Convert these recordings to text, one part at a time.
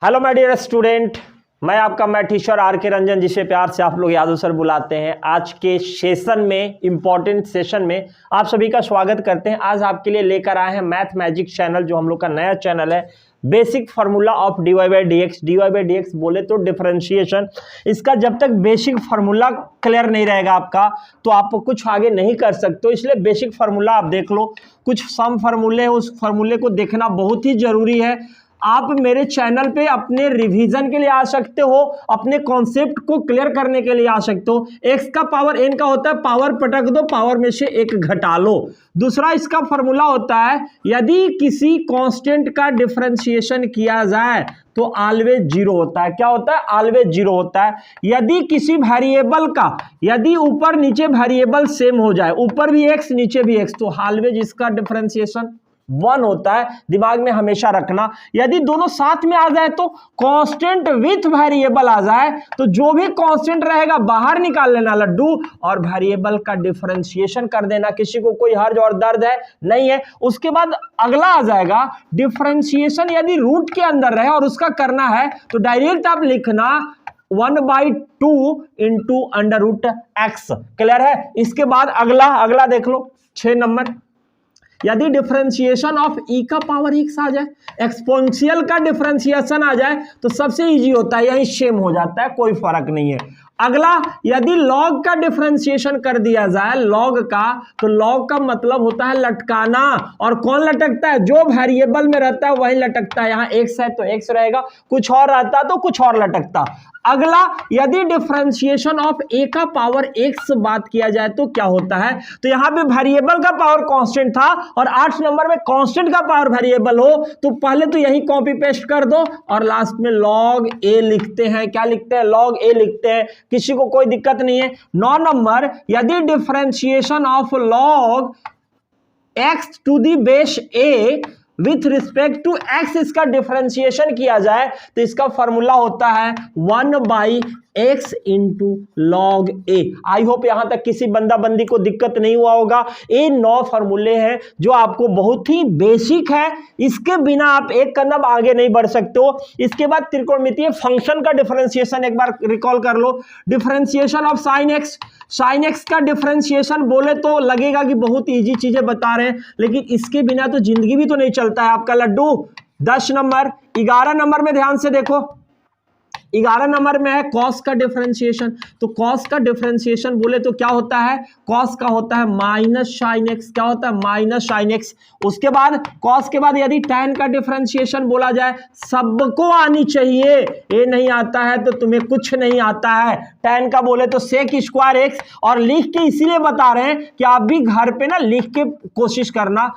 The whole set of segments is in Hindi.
हेलो माय डियर स्टूडेंट, मैं आपका मैथ टीचर आर के रंजन, जिसे प्यार से आप लोग यादव सर बुलाते हैं। आज के सेशन में, इंपॉर्टेंट सेशन में आप सभी का स्वागत करते हैं। आज आपके लिए लेकर आए हैं मैथ मैजिक चैनल, जो हम लोग का नया चैनल है। Basic formula of d y by d x. D y by d x बोले तो डिफरेंशिएशन। इसका जब तक बेसिक फार्मूला क्लियर नहीं रहेगा आपका, तो आप कुछ आगे नहीं कर सकते हो। इसलिए बेसिक फार्मूला आप देख लो। कुछ सम फार्मूले हैं, उस फार्मूले को देखना बहुत ही जरूरी है। आप मेरे चैनल पे अपने रिवीजन के लिए आ सकते हो, अपने कॉन्सेप्ट को क्लियर करने के लिए आ सकते हो। एक्स का पावर एन का होता है, पावर पटक दो, पावर में से एक घटा लो। दूसरा इसका फॉर्मूला होता है, यदि किसी कांस्टेंट का डिफरेंशिएशन किया जाए तो ऑलवेज जीरो होता है। क्या होता है? ऑलवेज जीरो होता है। यदि किसी वेरिएबल का, यदि ऊपर नीचे वेरिएबल सेम हो जाए, ऊपर भी एक्स नीचे भी एक्स, तो ऑलवेज इसका डिफरेंशिएशन 1 होता है। दिमाग में हमेशा रखना। यदि दोनों साथ में आ जाए, तो कांस्टेंट विथ वेरिएबल आ जाए, तो जो भी कांस्टेंट रहेगा बाहर निकाल लेना लड्डू, और वेरिएबल का डिफरेंशिएशन कर देना। किसी को कोई हर्ज और दर्द है? नहीं है। उसके बाद अगला आ जाएगा डिफरेंशिएशन, यदि रूट के अंदर रहे और उसका करना है, तो डायरेक्ट आप लिखना 1/2 into under root x. Clear है? इसके बाद अगला देख लो, 6 नंबर। यदि डिफरेंशिएशन ऑफ ई का पावर एक्स आ जाए, एक्सपोनेंशियल का डिफरेंशिएशन आ जाए, तो सबसे इजी होता है, यही सेम हो जाता है, कोई फर्क नहीं है। अगला, यदि लॉग का डिफरेंशिएशन कर दिया जाए, लॉग का, तो लॉग का मतलब होता है लटकाना। और कौन लटकता है? जो वेरिएबल में रहता है वही लटकता है। यहां एक्स है तो एक्स रहेगा, कुछ और रहता तो कुछ और लटकता। अगला, यदि डिफरेंशिएशन ऑफ ए का पावर एक्स बात किया जाए तो क्या होता है? तो यहां पे वेरिएबल का पावर कांस्टेंट था, और 8 नंबर में कांस्टेंट का पावर वेरिएबल हो, तो पहले तो यही कॉपी पेस्ट कर दो और लास्ट में लॉग ए लिखते हैं। क्या लिखते हैं? लॉग ए लिखते हैं। किसी को कोई दिक्कत नहीं है। 9 नंबर, यदि differentiation of log x to the base a with respect to x, इसका डिफरेंशिएशन किया जाए, तो इसका फॉर्मूला होता है 1/x into log a. I hope यहां तक किसी बंदा बंदी को दिक्कत नहीं हुआ होगा। ये 9 फॉर्मूले हैं जो आपको बहुत ही बेसिक है, इसके बिना आप एक कदम आगे नहीं बढ़ सकते हो। इसके बाद त्रिकोणमितीय फंक्शन का डिफरेंशिएशन एक बार रिकॉल कर लो। Differentiation of sine x. Sine x का डिफरेंशिएशन बोले तो लगेगा कि बहुत इजी चीजें बता रहे हैं, लेकिन इसके बिना तो जिंदगी भी तो नहीं चलता है आपका लड्डू। 10 नंबर। 11 नंबर में ध्यान से देखो, 11 नंबर में है कॉस का डिफरेंशिएशन। तो कॉस का डिफरेंशिएशन बोले तो क्या होता है? कॉस का होता है माइनस साइन एक्स। क्या होता है? Minus sine x. उसके बाद कॉस के बाद यदि tan का डिफरेंशिएशन बोला जाए, सबको आनी चाहिए, ये नहीं आता है तो तुम्हें कुछ नहीं आता है। tan का बोले तो सेक स्क्वायर एक्स, और लिख के इसीलिए बता रहे हैं कि आप भी घर पे ना लिख के कोशिश करना,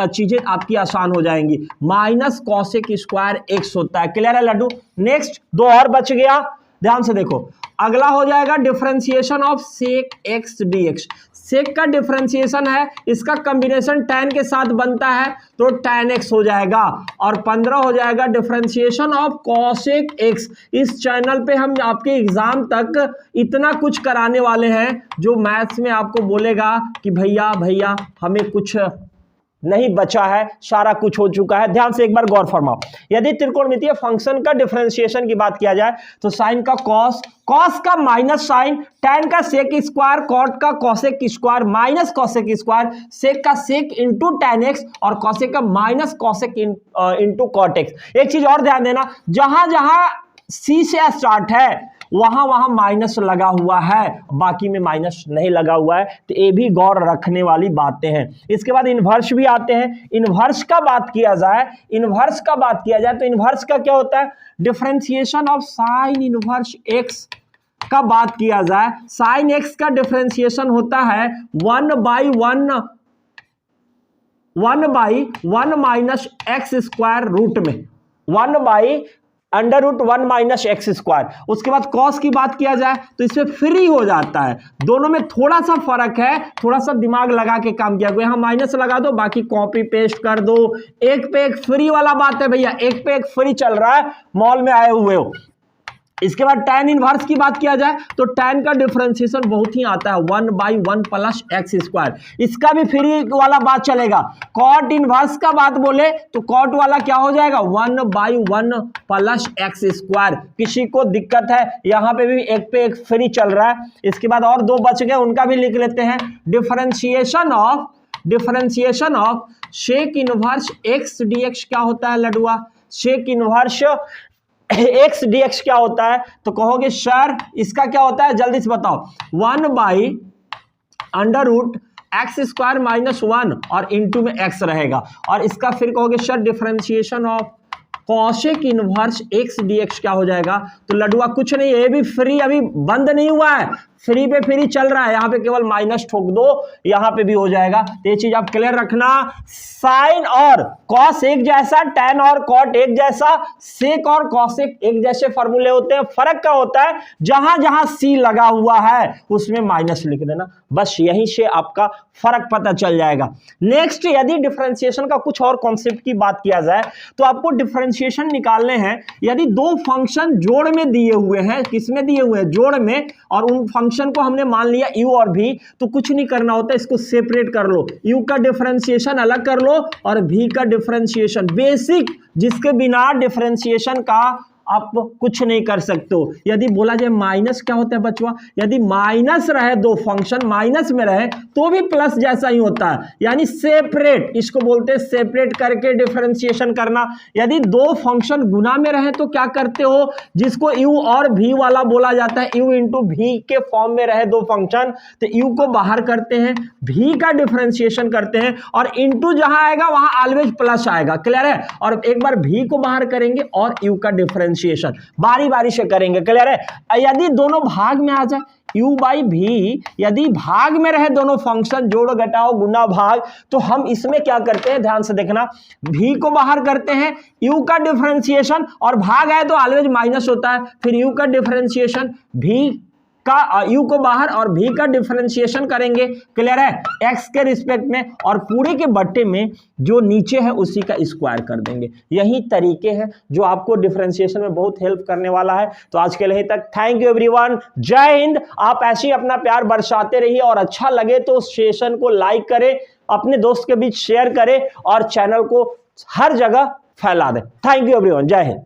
चीजें आपकी आसान हो जाएंगी। माइनस कॉसेक स्क्वायर एक्स होता है। क्लियर है लड्डू? नेक्स्ट 2 और बच गया, ध्यान से देखो। अगला हो जाएगा differentiation of sec x d x. Sec का डिफरेंशिएशन है, इसका कॉम्बिनेशन tan के साथ बनता है, तो tan x हो जाएगा। और 15 हो जाएगा डिफरेंशिएशन ऑफ कॉसेक एक्स। इस चैनल पे हम आपके एग्जाम तक इतना कुछ कराने वाले हैं, जो मैथ्स में आपको बोलेगा कि भैया हमें कुछ नहीं बचा है, सारा कुछ हो चुका है। ध्यान से एक बार गौर फरमाओ। यदि त्रिकोणमितीय फंक्शन का डिफरेंशिएशन की बात किया जाए, तो साइन का कॉस, कॉस का माइनस साइन, tan का सेक स्क्वायर, कॉट का cosec square, minus cosec square, sec का सेक इंटू tan x, और कॉसेक का minus cosec into cot x। एक चीज और ध्यान देना, जहां जहां सी से स्टार्ट है वहां माइनस लगा हुआ है, बाकी में माइनस नहीं लगा हुआ है, तो ये भी गौर रखने वाली बातें हैं। इसके बाद इनवर्स भी आते हैं। इनवर्स का बात किया जाए, तो इनवर्स का क्या होता है? Differentiation of sine inverse x का बात किया जाए, साइन एक्स का डिफरेंशिएशन होता है 1/1 माइनस एक्स स्क्वायर रूट में, 1/√1 माइनस एक्स स्क्वायर। उसके बाद कॉस की बात किया जाए तो इसमें फ्री हो जाता है। दोनों में थोड़ा सा फर्क है, थोड़ा सा दिमाग लगा के काम किया। यहां माइनस लगा दो, बाकी कॉपी पेस्ट कर दो। एक पे एक फ्री वाला बात है भैया, एक पे एक फ्री चल रहा है, मॉल में आए हुए हो। इसके बाद tan इनवर्स की बात किया जाए तो tan का डिफरेंशिएशन बहुत ही आता है 1/1 प्लस एक्स स्क्वायर, इसका भी फ्री वाला बात चलेगा। cot इनवर्स का बात बोले तो cot वाला क्या हो जाएगा 1/1 प्लस एक्स स्क्वायर। किसी को दिक्कत है, यहां पे भी एक पे एक फ्री चल रहा है। इसके बाद और दो बच गए, उनका भी लिख लेते हैं। Differentiation of sec inverse x dx क्या होता है लडुआ? सेक इनवर्स एक्स डीएक्स क्या होता है? तो कहोगे सर इसका क्या होता है, जल्दी से बताओ। 1/√x² -1 और इनटू में x रहेगा, और इसका फिर कहोगे sir differentiation of cosec inverse x dx क्या हो जाएगा? तो लडुआ कुछ नहीं, ये भी फ्री अभी बंद नहीं हुआ है, फ्री पे फ्री चल रहा है, यहां पे केवल माइनस ठोक दो, यहां पे भी हो जाएगा। तो ये चीज आप क्लियर रखना। साइन और कॉस एक जैसा, टैन और कॉट एक जैसा, सेक और कॉसेक एक जैसे फॉर्मूले होते हैं। फर्क क्या होता है, जहां जहां सी लगा हुआ है उसमें माइनस लिख देना, बस यहीं से आपका फर्क पता चल जाएगा। नेक्स्ट, यदि डिफरेंशिएशन का कुछ और कॉन्सेप्ट की बात किया जाए तो आपको डिफरेंशिएशन निकालने हैं। यदि दो फंक्शन जोड़ में दिए हुए हैं, किसमें दिए हुए हैं? जोड़ में, और उन फंक्शन को हमने मान लिया u और v, तो कुछ नहीं करना होता, इसको सेपरेट कर लो। u का डिफरेंशिएशन अलग कर लो और v का डिफरेंशिएशन, बेसिक जिसके बिना डिफरेंशिएशन का आप कुछ नहीं कर सकते हो। यदि बोला जाए माइनस क्या होता है बचवा, यदि माइनस रहे, दो फंक्शन माइनस में रहे तो भी प्लस जैसा ही होता है, यानी सेपरेट, इसको बोलते हैं सेपरेट करके डिफरेंशिएशन करना। यदि दो फंक्शन गुना में रहे तो क्या करते हो, जिसको u और v वाला बोला जाता है, u इंटू v के फॉर्म में रहे दो फंक्शन, तो u को बाहर करते हैं, v का डिफरेंशिएशन करते हैं, और इंटू जहां आएगा वहां ऑलवेज प्लस आएगा। क्लियर है? और एक बार v को बाहर करेंगे और u का डिफरेंशिएशन बारी बारी से करेंगे। क्लियर है? यदि दोनों भाग में आ जाए u/v, यदि भाग में रहे दोनों फंक्शन, जोड़ घटाओ गुना भाग, तो हम इसमें क्या करते हैं, ध्यान से देखना, v को बाहर करते हैं, u का डिफरेंशिएशन, और भाग है तो ऑलवेज माइनस होता है, फिर u का डिफरेंशिएशन, v का u को बाहर और v का डिफरेंशिएशन करेंगे। क्लियर है? x के रिस्पेक्ट में, और पूरे के बट्टे में जो नीचे है उसी का स्क्वायर कर देंगे। यही तरीके हैं जो आपको डिफरेंशिएशन में बहुत हेल्प करने वाला है। तो आज के लिए तक, थैंक यू एवरीवन, जय हिंद। आप ऐसे ही अपना प्यार बरसाते रहिए, और अच्छा लगे तो सेशन को लाइक करें, अपने दोस्त के बीच शेयर करें, और चैनल को हर जगह फैला दें। थैंक यू एवरीवन, जय हिंद।